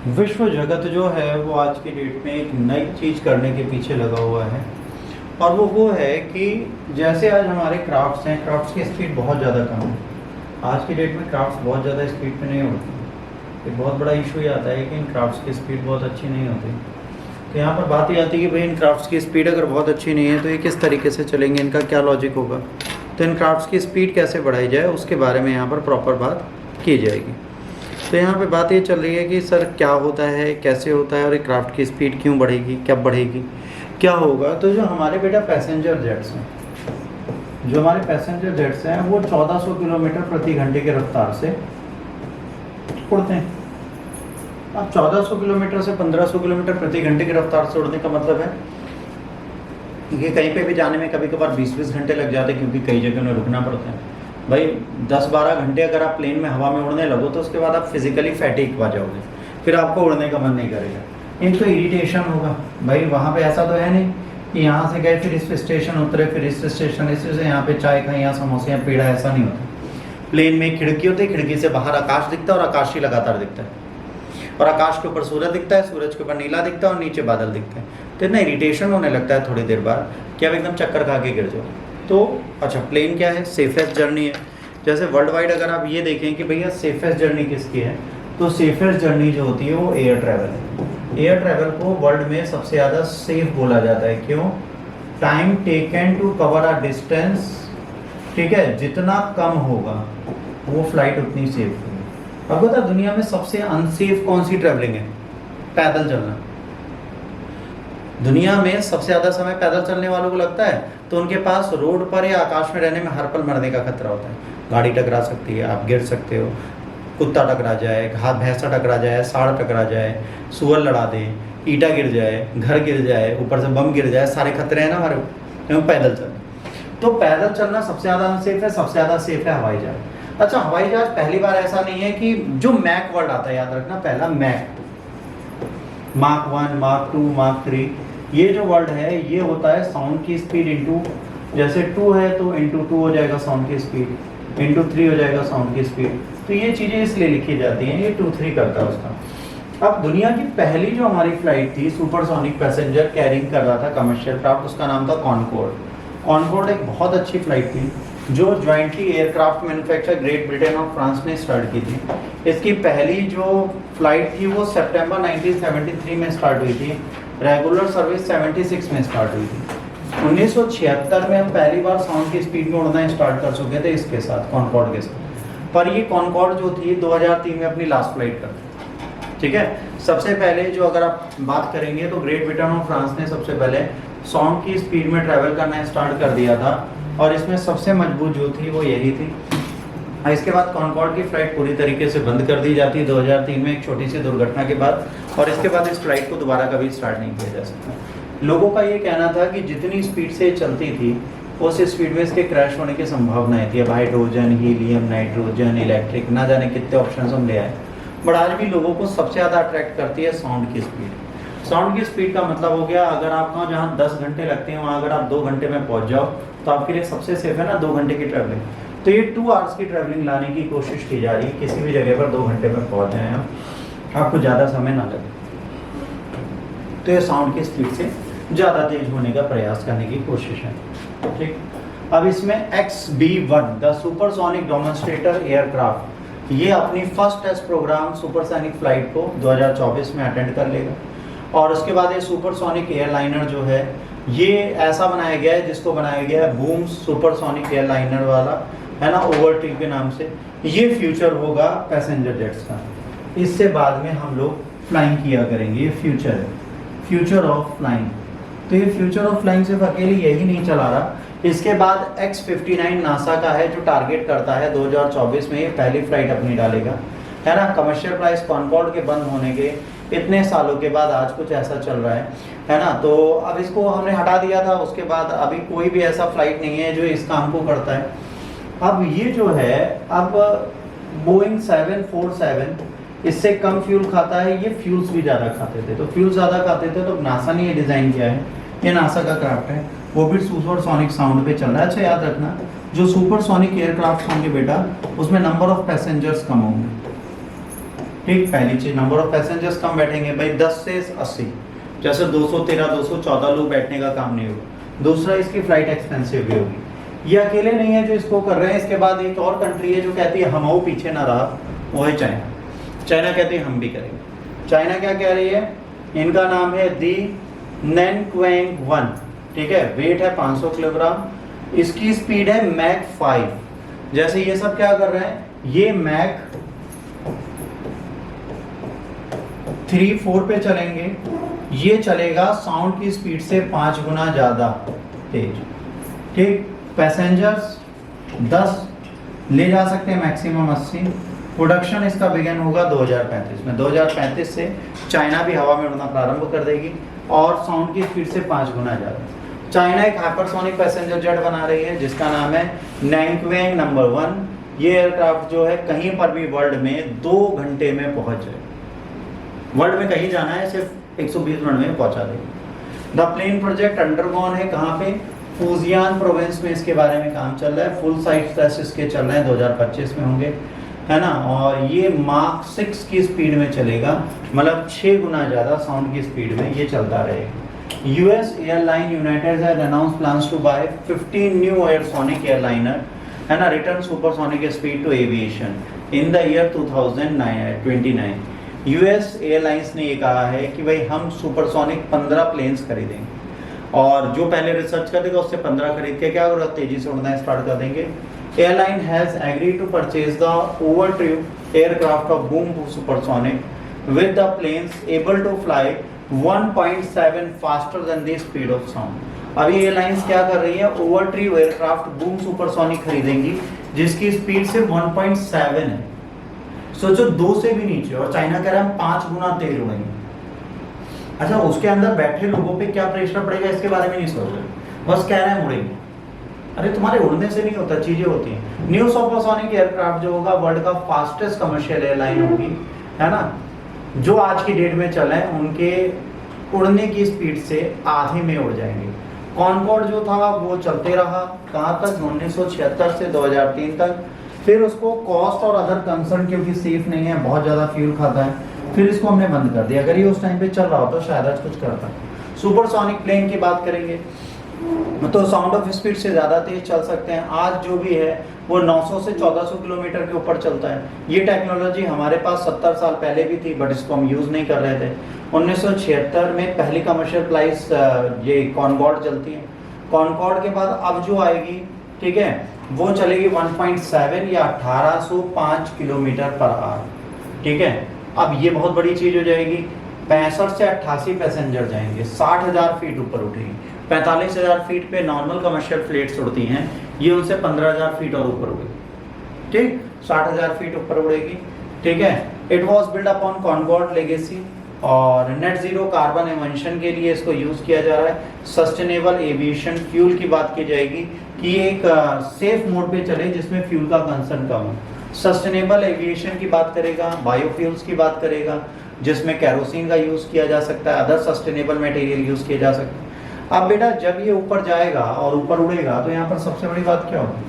विश्व जगत जो है वो आज की डेट में एक नई चीज़ करने के पीछे लगा हुआ है। और वो है कि जैसे आज हमारे क्राफ्ट्स हैं, क्राफ्ट्स की स्पीड बहुत ज़्यादा कम है। आज की डेट में क्राफ्ट्स बहुत ज़्यादा स्पीड पे नहीं होती। एक बहुत बड़ा इशू ये आता है कि इन क्राफ्ट्स की स्पीड बहुत अच्छी नहीं होती। तो यहाँ पर बात ये आती है कि भाई इन क्राफ्ट्स की स्पीड अगर बहुत अच्छी नहीं है तो ये किस तरीके से चलेंगे, इनका क्या लॉजिक होगा। तो इन क्राफ्ट्स की स्पीड कैसे बढ़ाई जाए उसके बारे में यहाँ पर प्रॉपर बात की जाएगी। तो यहाँ पे बात ये चल रही है कि सर क्या होता है, कैसे होता है और ये क्राफ्ट की स्पीड क्यों बढ़ेगी, कब बढ़ेगी, क्या होगा। तो जो हमारे बेटा पैसेंजर जेट्स हैं, जो हमारे पैसेंजर जेट्स हैं वो 1400 किलोमीटर प्रति घंटे की रफ्तार से उड़ते हैं। अब 1400 किलोमीटर से 1500 किलोमीटर प्रति घंटे की रफ्तार से उड़ने का मतलब है कि कहीं पे भी जाने में कभी कभार 20-20 घंटे लग जाते हैं, क्योंकि कई जगह में रुकना पड़ता है। भाई 10-12 घंटे अगर आप प्लेन में हवा में उड़ने लगो तो उसके बाद आप फिजिकली फैटिक हो जाओगे, फिर आपको उड़ने का मन नहीं करेगा। इनको इरिटेशन होगा। भाई वहाँ पे ऐसा तो है नहीं कि यहाँ से गए फिर इस स्टेशन उतरे, फिर इस स्टेशन, इससे यहाँ पे चाय खाई, यहाँ समोसे, यहाँ पेड़ा, ऐसा नहीं होता। प्लेन में खिड़की होती है, खिड़की से बाहर आकाश दिखता है और आकाश ही लगातार दिखता है, और आकाश के ऊपर सूरज दिखता है, सूरज के ऊपर नीला दिखता है और नीचे बादल दिखते हैं। तो इतना इरिटेशन होने लगता है थोड़ी देर बाद कि आप एकदम चक्कर खा के गिर जाओ। तो अच्छा, प्लेन क्या है? सेफेस्ट जर्नी है। जैसे वर्ल्ड वाइड अगर आप ये देखें कि भैया सेफेस्ट जर्नी किसकी है, तो सेफेस्ट जर्नी जो होती है वो एयर ट्रैवल है। एयर ट्रैवल को वर्ल्ड में सबसे ज़्यादा सेफ बोला जाता है। क्यों? Time taken to cover a distance, ठीक है, जितना कम होगा वो फ्लाइट उतनी सेफ होगी। अब बता, दुनिया में सबसे अनसेफ कौन सी ट्रैवलिंग है? पैदल चलना। दुनिया में सबसे ज़्यादा समय पैदल चलने वालों को लगता है तो उनके पास रोड पर या आकाश में रहने में हर पल मरने का खतरा होता है। गाड़ी टकरा सकती है, आप गिर सकते हो, कुत्ता टकरा जाए, भैंसा टकरा जाए, सांड टकरा जाए, सुअर लड़ा दे, ईटा गिर जाए, घर गिर जाए, ऊपर से बम गिर जाए, सारे खतरे हैं ना हमारे ऊपर। पैदल चलना, तो पैदल चलना सबसे ज़्यादा अनसेफ है। सबसे ज़्यादा सेफ है हवाई जहाज। अच्छा, हवाई जहाज पहली बार ऐसा नहीं है कि जो मैक वर्ड आता है, याद रखना, पहला मैक, मार्क 1, मार्क 2, मार्क 3, ये जो वर्ड है ये होता है साउंड की स्पीड इंटू, जैसे 2 है तो इंटू 2 हो जाएगा साउंड की स्पीड, इंटू 3 हो जाएगा साउंड की स्पीड। तो ये चीज़ें इसलिए लिखी जाती हैं, ये 2-3 करता है उसका। अब दुनिया की पहली जो हमारी फ्लाइट थी सुपरसोनिक पैसेंजर कैरिंग कर रहा था कमर्शियल क्राफ्ट, उसका नाम था कॉनकॉर्ड। कॉनकॉर्ड एक बहुत अच्छी फ्लाइट थी जो jointly aircraft manufacture great Britain और फ्रांस ने स्टार्ट की थी। इसकी पहली जो फ्लाइट थी वो सितंबर 1973 में स्टार्ट हुई थी। रेगुलर सर्विस 76 में स्टार्ट हुई थी। 1976 में हम पहली बार साउंड की स्पीड में उड़ना स्टार्ट कर चुके थे इसके साथ, कॉनकॉर्ड के साथ। पर ये कॉनकॉर्ड जो थी 2003 में अपनी लास्ट फ्लाइट कर, ठीक है। सबसे पहले जो अगर आप बात करेंगे तो ग्रेट ब्रिटेन और फ्रांस ने सबसे पहले साउंड की स्पीड में ट्रैवल करना स्टार्ट कर दिया था, और इसमें सबसे मजबूत जो थी वो यही थी। इसके बाद कॉनकॉर्ड की फ्लाइट पूरी तरीके से बंद कर दी जाती है 2003 में एक छोटी सी दुर्घटना के बाद, और इसके बाद इस फ्लाइट को दोबारा कभी स्टार्ट नहीं किया जा सकता। लोगों का ये कहना था कि जितनी स्पीड से चलती थी उस स्पीड में इसके क्रैश होने की संभावनाएं थी। अब हाइड्रोजन, हीलियम, नाइट्रोजन, इलेक्ट्रिक, ना जाने कितने ऑप्शन हम ले आए, बट आज भी लोगों को सबसे ज़्यादा अट्रैक्ट करती है साउंड की स्पीड। साउंड की स्पीड का मतलब हो गया, अगर आप कहाँ जहाँ 10 घंटे लगते हैं वहाँ अगर आप 2 घंटे में पहुँच जाओ तो आपके लिए सबसे सेफ है ना 2 घंटे की ट्रैवलिंग। तो ये 2 आवर्स की ट्रैवलिंग लाने की कोशिश की जा रही है, किसी भी जगह पर 2 घंटे में पहुँच जाएँ आप, आपको ज़्यादा समय ना लगे। तो ये साउंड की स्पीड से ज़्यादा तेज होने का प्रयास करने की कोशिश है, ठीक। अब इसमें XB-1 the supersonic demonstrator aircraft, ये अपनी first test program supersonic flight को 2024 में अटेंड कर लेगा। और उसके बाद ये सुपरसोनिक एयरलाइनर जो है ये ऐसा बनाया गया है जिसको बनाया गया है बूम सुपरसोनिक एयरलाइनर वाला, है ना, ओवरट्री के नाम से। ये फ्यूचर होगा पैसेंजर जेट्स का। इससे बाद में हम लोग फ्लाइंग किया करेंगे, ये फ्यूचर है, फ्यूचर ऑफ फ्लाइंग। तो ये फ्यूचर ऑफ फ्लाइंग सिर्फ अकेले यही नहीं चला रहा, इसके बाद X-59 नासा का है जो टारगेट करता है 2024 में ये पहली फ्लाइट अपनी डालेगा, है ना। कमर्शियल फ्लाइट कॉनकॉर्ड के बंद होने के इतने सालों के बाद आज कुछ ऐसा चल रहा है ना। तो अब इसको हमने हटा दिया था, उसके बाद अभी कोई भी ऐसा फ्लाइट नहीं है जो इस काम को करता है। अब ये जो है, अब बोइंग 747 इससे कम फ्यूल खाता है, ये फ्यूल्स भी ज़्यादा खाते थे। तो फ्यूल ज़्यादा खाते थे तो नासा ने ये डिज़ाइन किया है, ये नासा का क्राफ्ट है, वो भी सुपरसोनिक साउंड पे चल रहा है। अच्छा याद रखना, जो सुपरसोनिक एयरक्राफ्ट होंगे बेटा उसमें नंबर ऑफ पैसेंजर्स कम होंगे, ठीक, पहली चीज नंबर ऑफ पैसेंजर्स कम बैठेंगे भाई, 10 से 80, जैसे 213 214 लोग बैठने का काम नहीं होगा। दूसरा, इसकी फ्लाइट एक्सपेंसिव भी होगी। ये अकेले नहीं है जो इसको कर रहे हैं, इसके बाद एक और कंट्री है जो कहती है हम पीछे ना रहा, वो है चाइना। चाइना कहती है हम भी करेंगे। चाइना क्या कह रही है, इनका नाम है दी नैनक्वेंग 1, ठीक है, वेट है 500 किलोग्राम, इसकी स्पीड है मैक 5। जैसे ये सब क्या कर रहे हैं, ये मैक 3-4 पे चलेंगे, ये चलेगा साउंड की स्पीड से 5 गुना ज्यादा तेज। ठीक, पैसेंजर्स 10 ले जा सकते हैं, मैक्सिमम 80। प्रोडक्शन इसका बिगन होगा 2035 में। 2035 से चाइना भी हवा में उड़ना प्रारंभ कर देगी और साउंड की स्पीड से 5 गुना ज़्यादा। चाइना एक हाइपरसोनिक पैसेंजर जेट बना रही है जिसका नाम है नैनक्वेंग नंबर 1। ये एयरक्राफ्ट जो है कहीं पर भी वर्ल्ड में 2 घंटे में पहुंच जाए। वर्ल्ड में कहीं जाना है सिर्फ 120 मिनट में पहुंचा देगी। द प्लेन प्रोजेक्ट अंडरगॉन है कहाँ पे, फूजियान प्रोविंस में इसके बारे में काम चल रहा है। फुल साइज टेस्ट इसके चल रहे हैं, 2025 में होंगे, है ना। और ये माक 6 की स्पीड में चलेगा, मतलब 6 गुना ज़्यादा साउंड की स्पीड में ये चलता रहेगा। US airline United has announce plans to buy 15 new airsonic airliner, है ना, return supersonic speed to aviation in the year 2029। US airlines ने ये कहा है कि भाई हम सुपरसोनिक 15 प्लेन्स खरीदेंगे और जो पहले रिसर्च कर देगा उससे 15 खरीद के क्या होगा, तेजी से उड़ना स्टार्ट कर देंगे। Airline has agreed to purchase the overtrew aircraft of Boom Supersonic with the planes able to fly 1.7 faster than the speed of sound। अभी एयरलाइंस क्या कर रही है, ओवरट्रीव एयरक्राफ्ट बूम सुपरसोनिक खरीदेंगी जिसकी स्पीड से 1.7 है। सोचो 2 से भी नीचे, और चाइना कह रहा है हम 5 गुना तेज उड़ेंगे। अच्छा, उसके अंदर बैठे लोगों पे क्या प्रेशर पड़ेगा इसके बारे में नहीं सोच रहे, बस कह रहे हैं उड़ेंगे। अरे तुम्हारे उड़ने से नहीं होता, चीजें होती हैं। न्यू सुपरसोनिक एयरक्राफ्ट जो होगा वर्ल्ड का फास्टेस्ट कमर्शियल एयरलाइन होगी, है ना, जो आज की डेट में चले उनके उड़ने की स्पीड से आधे में उड़ जाएंगे। कॉनकॉर्ड जो था वो चलते रहा कहाँ तक, 1976 से 2003 तक। फिर उसको कॉस्ट और अदर कंसर्न, क्योंकि सेफ नहीं है, बहुत ज़्यादा फ्यूल खाता है, फिर इसको हमने बंद कर दिया। अगर ये उस टाइम पे चल रहा हो तो शायद आज कुछ करता। सुपरसोनिक प्लेन की बात करेंगे तो साउंड ऑफ स्पीड से ज़्यादा तेज चल सकते हैं। आज जो भी है वो 900 से 1400 किलोमीटर के ऊपर चलता है। ये टेक्नोलॉजी हमारे पास 70 साल पहले भी थी, बट इसको हम यूज़ नहीं कर रहे थे। 1976 में पहली कमर्शियल फ्लाइट्स ये कॉनकॉर्ड चलती है। कॉनकॉर्ड के बाद अब जो आएगी, ठीक है, वो चलेगी 1.7 या 1805 किलोमीटर पर आवर। ठीक है, अब ये बहुत बड़ी चीज़ हो जाएगी। 65 से 88 पैसेंजर जाएंगे, 60,000 फीट ऊपर उठेगी। 45,000 फीट पे नॉर्मल कमर्शियल फ्लाइट्स उड़ती हैं, ये उनसे 15,000 फीट और ऊपर उड़ेगी। ठीक, 60,000 फीट ऊपर उड़ेगी। ठीक है, it was build upon Concorde legacy और नेट जीरो कार्बन इमिशन के लिए इसको यूज किया जा रहा है। सस्टेनेबल एविएशन फ्यूल की बात की जाएगी कि एक सेफ मोड पे चले जिसमें फ्यूल का कंसर्न कम हो। सस्टेनेबल एविएशन की बात करेगा, बायोफ्यूल्स की बात करेगा जिसमें कैरोसिन का यूज किया जा सकता है, अदर सस्टेनेबल मटेरियल यूज किया जा सकता है। अब बेटा जब ये ऊपर जाएगा और ऊपर उड़ेगा तो यहाँ पर सबसे बड़ी बात क्या होगी,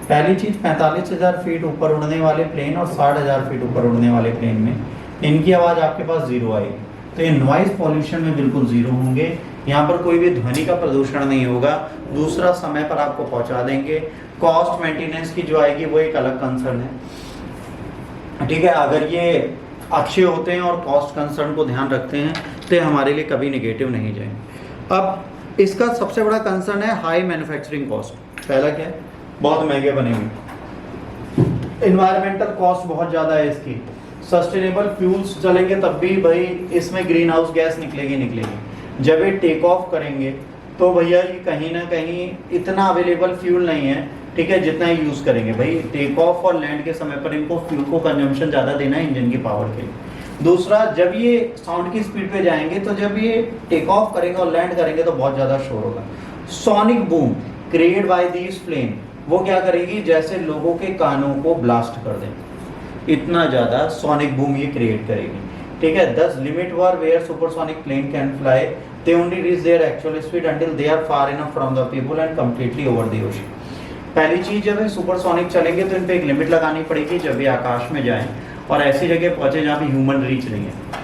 पहली चीज 45,000 फीट ऊपर उड़ने वाले प्लेन और 60,000 फीट ऊपर उड़ने वाले प्लेन में इनकी आवाज आपके पास जीरो आएगी, तो ये नॉइज पॉल्यूशन में बिल्कुल जीरो होंगे। यहाँ पर कोई भी ध्वनि का प्रदूषण नहीं होगा। दूसरा, समय पर आपको पहुंचा देंगे। कॉस्ट मेंटेनेंस की जो आएगी वो एक अलग कंसर्न है। ठीक है, अगर ये अच्छे होते हैं और कॉस्ट कंसर्न को ध्यान रखते हैं तो हमारे लिए कभी निगेटिव नहीं जाएंगे। अब इसका सबसे बड़ा कंसर्न है हाई मैन्युफैक्चरिंग कॉस्ट। पहला क्या है, बहुत महंगे बनेंगे। इन्वायरमेंटल कॉस्ट बहुत ज़्यादा है इसकी। सस्टेनेबल फ्यूल्स चलेंगे तब भी भाई इसमें ग्रीन हाउस गैस निकलेगी। जब ये टेक ऑफ करेंगे तो भैया ये कहीं ना कहीं इतना अवेलेबल फ्यूल नहीं है, ठीक है, जितना ही यूज़ करेंगे। भाई टेक ऑफ और लैंड के समय पर इनको फ्यूल को कंजम्पशन ज़्यादा देना है इंजन की पावर के लिए। दूसरा, जब ये साउंड की स्पीड पे जाएंगे तो जब ये टेक ऑफ करेंगे और लैंड करेंगे तो बहुत ज़्यादा शोर होगा। Sonic boom created by these plane वो क्या करेगी, जैसे लोगों के कानों को ब्लास्ट कर देंगे, इतना ज़्यादा सोनिक बूम ये क्रिएट करेगी। ठीक है, 10 limit were where supersonic plane can fly, they only reach their actual speed until they are far enough from the people and completely over the ocean. पहली चीज, जब ये सुपरसोनिक चलेंगे तो इन पे एक लिमिट लगानी पड़ेगी जब ये आकाश में जाएं, और ऐसी जगह पहुँचे जहाँ पे ह्यूमन रीच नहीं है।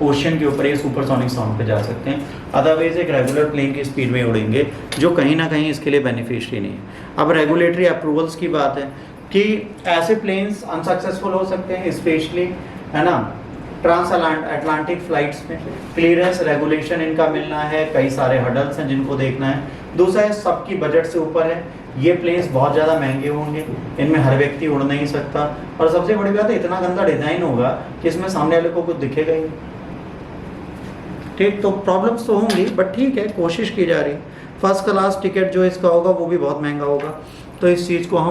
ओशन के ऊपर ये सुपरसोनिक साउंड पे जा सकते हैं, अदरवाइज एक रेगुलर प्लेन की स्पीड में उड़ेंगे, जो कहीं ना कहीं इसके लिए बेनिफिशियरी नहीं है। अब रेगुलेटरी अप्रूवल्स की बात है कि ऐसे प्लेन्स अनसक्सेसफुल हो सकते हैं, स्पेशली है ना ट्रांस अटलांटिक फ्लाइट्स में क्लियरेंस रेगुलेशन इनका मिलना है, कई सारे हडल्स हैं जिनको देखना है। दूसरा है सबकी बजट से ऊपर है, ये प्लेन्स बहुत ज़्यादा महंगे होंगे, इनमें हर व्यक्ति उड़ नहीं सकता, और सबसे बड़ी बात है इतना गंदा डिज़ाइन होगा कि इसमें सामने वाले को कुछ दिखेगा ही। ठीक, तो प्रॉब्लम्स तो होंगी, बट ठीक है, कोशिश की जा रही। फर्स्ट क्लास टिकट जो इसका होगा वो भी बहुत महंगा होगा, तो इस चीज़ को हम